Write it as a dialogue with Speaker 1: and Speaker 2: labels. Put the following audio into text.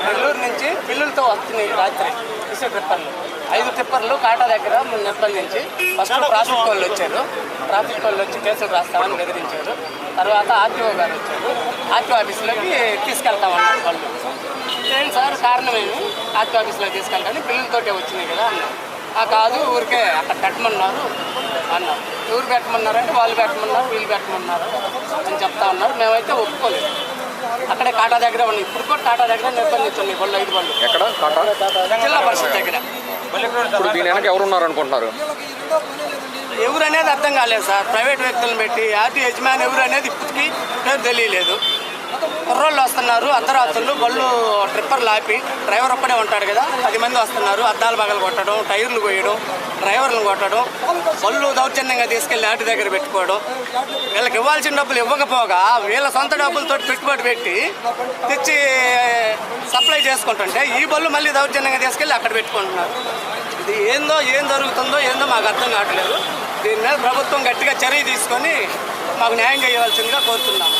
Speaker 1: నెల్లూరు నుంచి బిల్లులతో వస్తున్నాయి రాత్రి ఇసుక ట్రిప్పర్లు 5 ట్రిప్పర్లు కాటా దగ్గర నిర్బంధించి ఫస్ట్ ట్రాఫిక్ వాళ్ళు వచ్చారు. ట్రాఫిక్ వాళ్ళు వచ్చి కేసులు రాస్తామని బెదిరించారు. తర్వాత ఆర్టీఓ గారు వచ్చారు. ఆర్టీఓ ఆఫీస్లోకి తీసుకెళ్తామన్నారు వాళ్ళు. ఏంటి సార్ కారణం ఏమి ఆర్టీఓ ఆఫీస్లోకి తీసుకెళ్తాను బిల్లులతోటే వచ్చినాయి కదా అన్నారు. కాదు ఊరికే అక్కడ పెట్టమన్నారు అన్నారు. ఎవరు పెట్టమన్నారంటే వాళ్ళు పెట్టమన్నారు వీళ్ళు పెట్టమన్నారు అని చెప్తా ఉన్నారు. మేమైతే ఒప్పుకోలేదు. అక్కడే కాటా దగ్గర ఉన్నాయి. ఇప్పుడు కూడా కాటా దగ్గర నిర్బంధించున్నాయి బళ్ళు 5 బళ్ళు.
Speaker 2: ఎక్కడ
Speaker 1: జిల్లా పరిషత్ దగ్గర.
Speaker 2: ఇప్పుడు దీని వెనక ఎవరు ఉన్నారు అనుకుంటున్నారు?
Speaker 1: ఎవరు అనేది అర్థం కాలేదు సార్. ప్రైవేట్ వ్యక్తులను పెట్టి ఆర్టీ యజమాని ఎవరు అనేది ఇప్పటికీ పేరు తెలియలేదు. కుర్రోళ్ళు వస్తున్నారు అర్ధరాత్రులు బళ్ళు ట్రిప్పర్లు ఆపి డ్రైవర్ ఒక్కడే ఉంటాడు కదా 10 మంది వస్తున్నారు. అద్దాలు పగలు కొట్టడం, టైర్లు కొయ్యడం, డ్రైవర్లను కొట్టడం, బళ్ళు దౌర్జన్యంగా తీసుకెళ్లి ఆటి దగ్గర పెట్టుకోవడం. వీళ్ళకి ఇవ్వాల్సిన డబ్బులు ఇవ్వకపోగా వీళ్ళ సొంత డబ్బులతో పెట్టుబడి పెట్టి తెచ్చి సప్లై చేసుకుంటుంటే ఈ బళ్ళు మళ్ళీ దౌర్జన్యంగా తీసుకెళ్ళి అక్కడ పెట్టుకుంటున్నారు. ఇది ఏం జరుగుతుందో మాకు అర్థం కావట్లేదు. దీని మీద ప్రభుత్వం గట్టిగా చర్య తీసుకొని మాకు న్యాయం చేయవలసిందిగా కోరుతున్నాము.